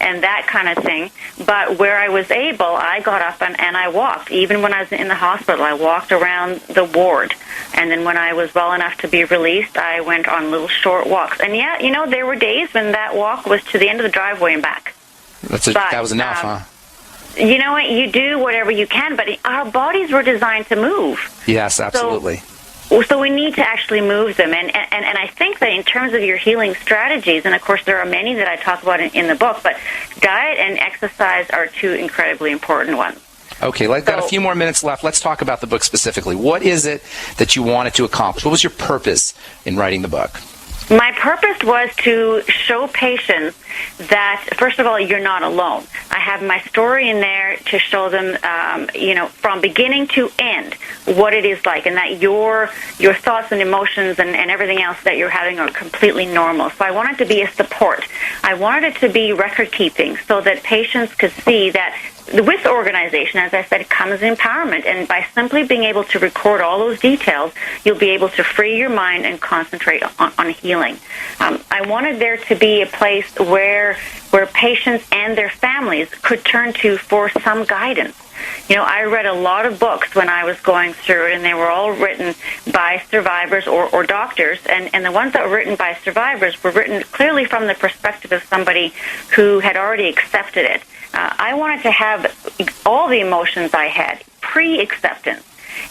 and that kind of thing. But where I was able, I got up and I walked. Even when I was in the hospital, I walked around the ward. And then when I was well enough to be released, I went on little short walks. And yeah, there were days when that walk was to the end of the driveway and back. That was enough, huh? You know what? You do whatever you can, but our bodies were designed to move. Yes, absolutely. So we need to actually move them. And I think that in terms of your healing strategies, and of course there are many that I talk about in the book, but diet and exercise are two incredibly important ones. Okay, I've got a few more minutes left. Let's talk about the book specifically. What is it that you wanted to accomplish? What was your purpose in writing the book? My purpose was to show patients that, first of all, you're not alone. I have my story in there to show them, from beginning to end, what it is like, and that your thoughts and emotions and everything else that you're having are completely normal. So I wanted to be a support. I wanted it to be record-keeping so that patients could see that with organization, as I said, comes empowerment. And by simply being able to record all those details, you'll be able to free your mind and concentrate on healing. I wanted there to be a place where patients and their families could turn to for some guidance. I read a lot of books when I was going through it, and they were all written by survivors or doctors, and the ones that were written by survivors were written clearly from the perspective of somebody who had already accepted it. I wanted to have all the emotions I had, pre-acceptance.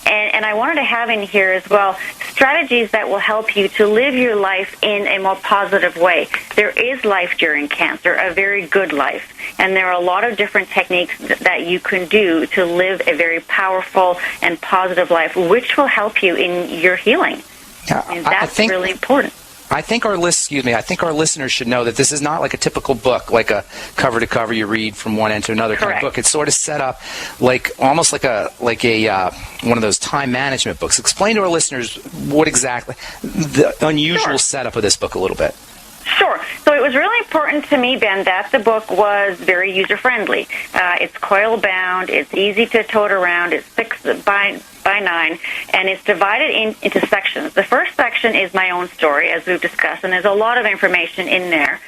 And I wanted to have in here as well strategies that will help you to live your life in a more positive way. There is life during cancer, a very good life. And there are a lot of different techniques that you can do to live a very powerful and positive life, which will help you in your healing. And that's really important. I think our listeners should know that this is not like a typical book, like a cover to cover you read from one end to another kind of book. It's sort of set up almost like a one of those time management books. Explain to our listeners what exactly the unusual setup of this book a little bit. Sure. So it was really important to me, Ben, that the book was very user-friendly. It's coil-bound. It's easy to tote around. It's 6 by 9, and it's divided into sections. The first section is my own story, as we've discussed, and there's a lot of information in there,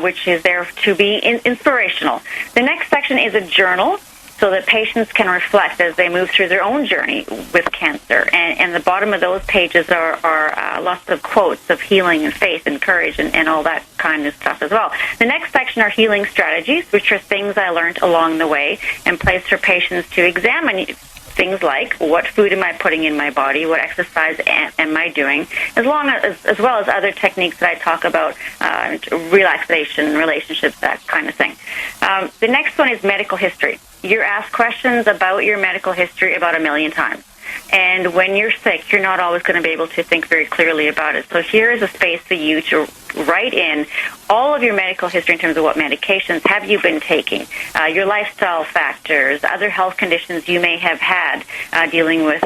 which is there to be inspirational. The next section is a journal, so that patients can reflect as they move through their own journey with cancer. And the bottom of those pages are lots of quotes of healing and faith and courage and all that kind of stuff as well. The next section are healing strategies, which are things I learned along the way, and place for patients to examine things like what food am I putting in my body, what exercise am I doing, as well as other techniques that I talk about, relaxation, relationships, that kind of thing. The next one is medical history. You're asked questions about your medical history about 1 million times. And when you're sick, you're not always going to be able to think very clearly about it. So here is a space for you to write in all of your medical history in terms of what medications have you been taking, your lifestyle factors, other health conditions you may have had dealing with,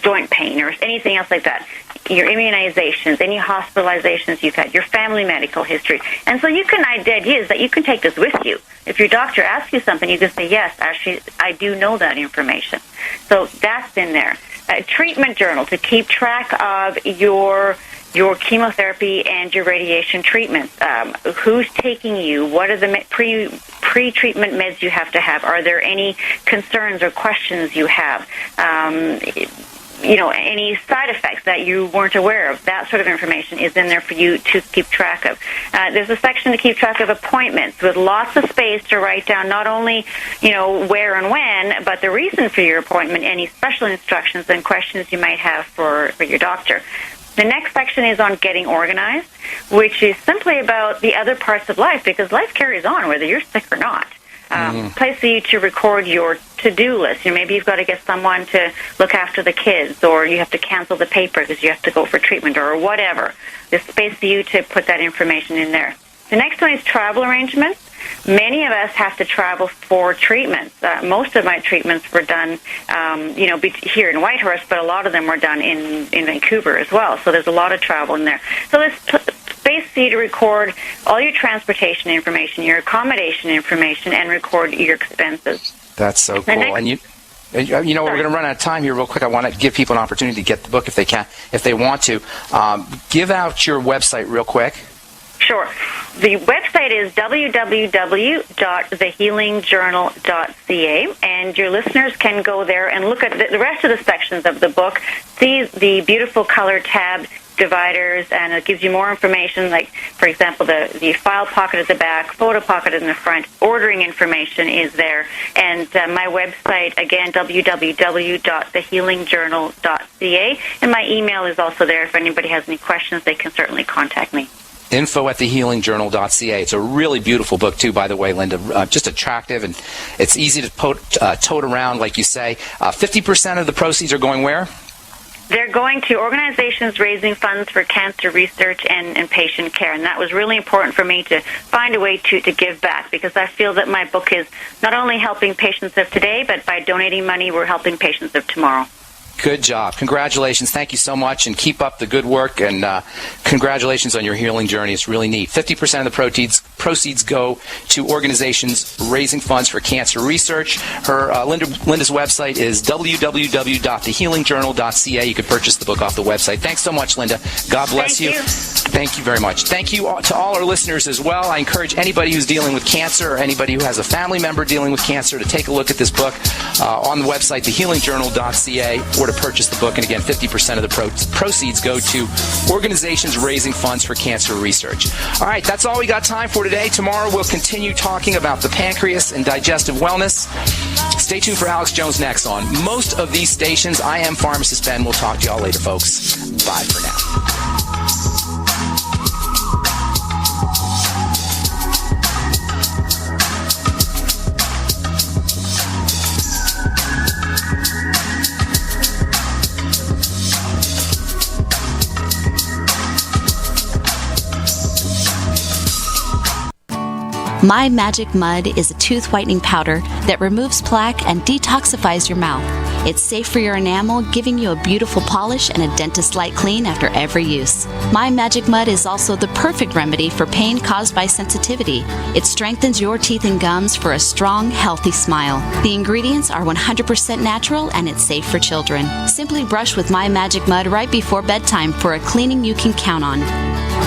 joint pain or anything else like that, your immunizations, any hospitalizations you've had, your family medical history. And so you can idea is that you can take this with you. If your doctor asks you something, you can say, yes, actually, I do know that information. So that's in there. A treatment journal to keep track of your chemotherapy and your radiation treatments. Who's taking you? What are the pre-treatment meds you have to have? Are there any concerns or questions you have? Any side effects that you weren't aware of, that sort of information is in there for you to keep track of. There's a section to keep track of appointments with lots of space to write down not only, where and when, but the reason for your appointment, any special instructions and questions you might have for your doctor. The next section is on getting organized, which is simply about the other parts of life, because life carries on whether you're sick or not. Place for you to record your to-do list. Maybe you've got to get someone to look after the kids, or you have to cancel the paper because you have to go for treatment, or whatever. There's space for you to put that information in there. The next one is travel arrangements. Many of us have to travel for treatments. Most of my treatments were done, here in Whitehorse, but a lot of them were done in Vancouver as well. So there's a lot of travel in there. So there's space for you to record all your transportation information, your accommodation information, and record your expenses. That's so cool. And we're going to run out of time here real quick. I want to give people an opportunity to get the book if they want to. Give out your website real quick. Sure. The website is www.thehealingjournal.ca, and your listeners can go there and look at the rest of the sections of the book, see the beautiful color tab dividers, and it gives you more information, like, for example, the file pocket at the back, photo pocket in the front, ordering information is there, and my website, again, www.thehealingjournal.ca, and my email is also there. If anybody has any questions, they can certainly contact me. info@thehealingjournal.ca. It's a really beautiful book, too, by the way, Linda. Just attractive, and it's easy to tote around, like you say. 50% of the proceeds are going where? They're going to organizations raising funds for cancer research and patient care, and that was really important for me to find a way to give back, because I feel that my book is not only helping patients of today, but by donating money, we're helping patients of tomorrow. Good job. Congratulations. Thank you so much, and keep up the good work, and congratulations on your healing journey. It's really neat. 50% of the proceeds go to organizations raising funds for cancer research. Linda's website is www.thehealingjournal.ca. You can purchase the book off the website. Thanks so much, Linda. God bless you. Thank you very much. Thank you to all our listeners as well. I encourage anybody who's dealing with cancer or anybody who has a family member dealing with cancer to take a look at this book on the website, thehealingjournal.ca, or to purchase the book. And again, 50% of the proceeds go to organizations raising funds for cancer research. All right, that's all we got time for today. Tomorrow we'll continue talking about the pancreas and digestive wellness. Stay tuned for Alex Jones next on most of these stations. I am Pharmacist Ben. We'll talk to y'all later, folks. Bye for now. My Magic Mud is a tooth whitening powder that removes plaque and detoxifies your mouth. It's safe for your enamel, giving you a beautiful polish and a dentist-like clean after every use. My Magic Mud is also the perfect remedy for pain caused by sensitivity. It strengthens your teeth and gums for a strong, healthy smile. The ingredients are 100% natural, and it's safe for children. Simply brush with My Magic Mud right before bedtime for a cleaning you can count on.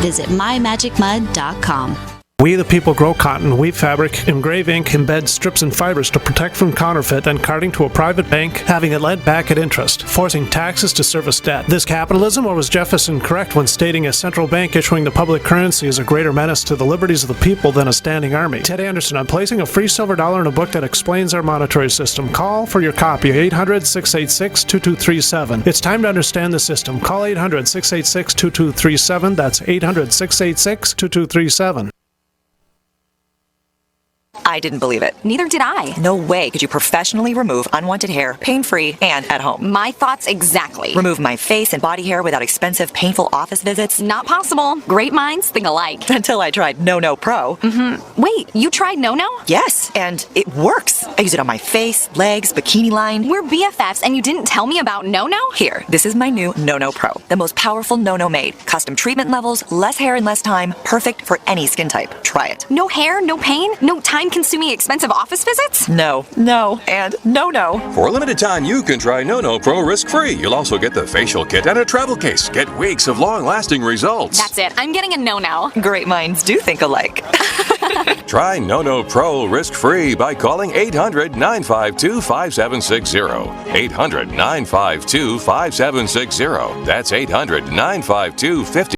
Visit mymagicmud.com. We the people grow cotton, weave fabric, engrave ink, embed strips and fibers to protect from counterfeit, then carting to a private bank, having it lent back at interest, forcing taxes to service debt. This capitalism, or was Jefferson correct when stating a central bank issuing the public currency is a greater menace to the liberties of the people than a standing army? Ted Anderson, I'm placing a free silver dollar in a book that explains our monetary system. Call for your copy, 800-686-2237. It's time to understand the system. Call 800-686-2237. That's 800-686-2237. I didn't believe it. Neither did I. No way could you professionally remove unwanted hair, pain-free, and at home. My thoughts exactly. Remove my face and body hair without expensive, painful office visits? Not possible. Great minds think alike. Until I tried No Pro. Wait, you tried No? Yes, and it works. I use it on my face, legs, bikini line. We're BFFs, and you didn't tell me about No? Here, this is my new No Pro. The most powerful No made. Custom treatment levels, less hair in less time. Perfect for any skin type. Try it. No hair, no pain, no time-consuming expensive office visits? No, and no. For a limited time, you can try No Pro risk-free. You'll also get the facial kit and a travel case. Get weeks of long-lasting results. That's it. I'm getting a No. Great minds do think alike. Try No Pro risk-free by calling 800-952-5760. 800-952-5760. That's 800-952-50.